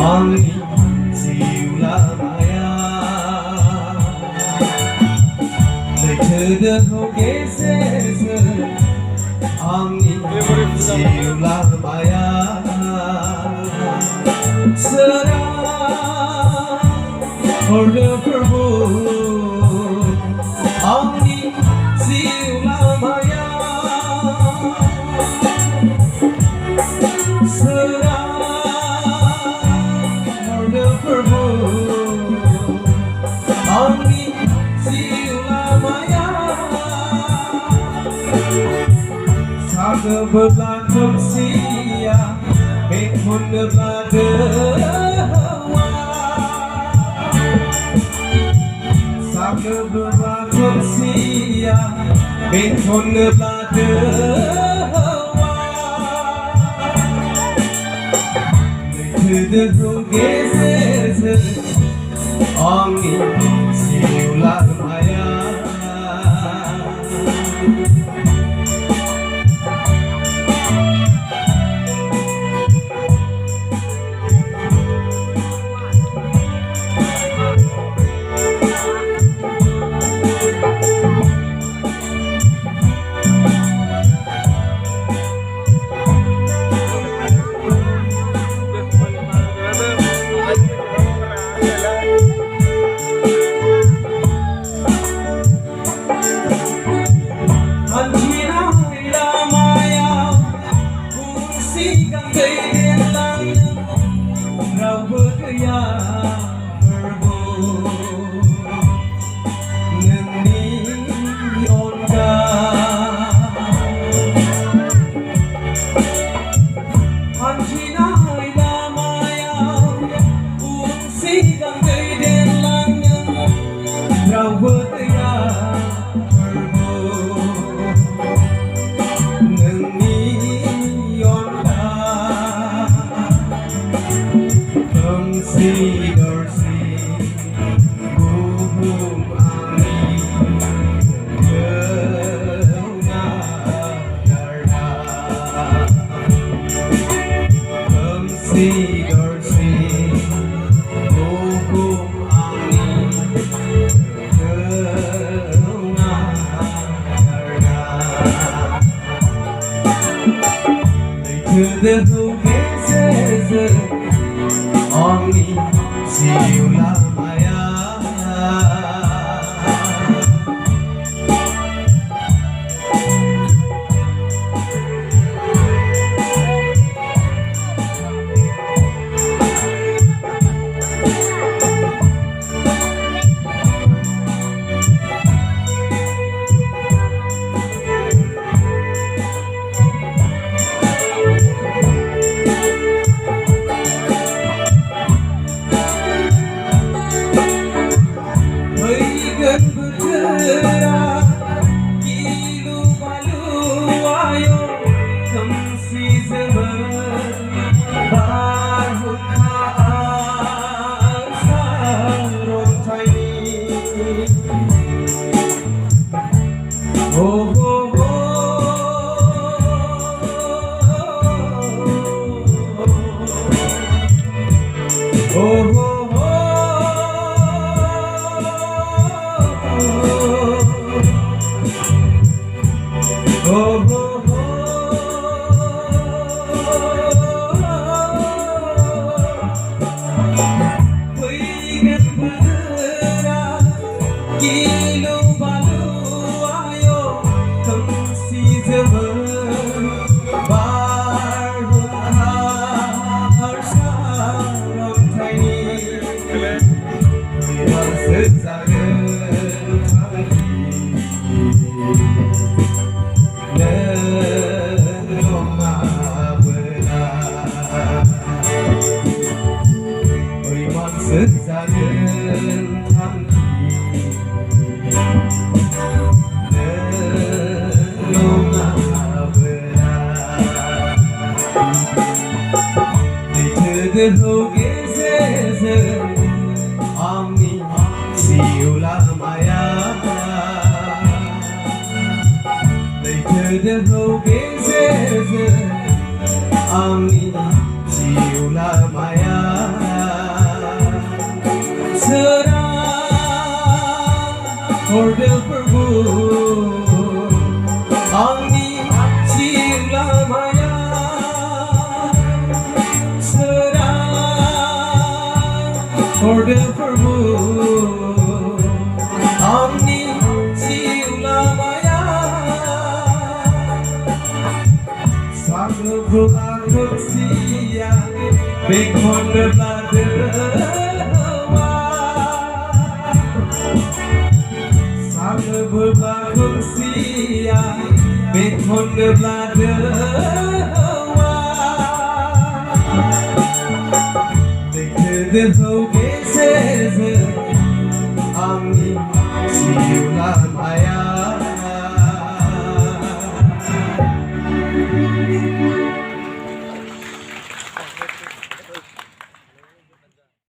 Angin siulah maya Terdeho gesese Angin siulah maya Serang order perbut Angin siulah maya Serang Angin siulah maya Saga berlaku sia Bekun berlada Saga berlaku sia Bekun berlada Terdeho gesese Angin siulah maya Terdeho gesese Angin siulah maya Terdeho gesese Angin siulah maya Terdeho gesese Angin siulah maya हरदोफोरबो आंनि जिउ लामाया सोरां हरदोफोरबो आंनि जिउ लामाया सानोब्ला खोमसिया बेंखनोब्ला दोवा सानोब्ला खोमसिया बेंखनोब्ला दोवा देखो दोहौ गेजेरजों आंनि जिउ लामाया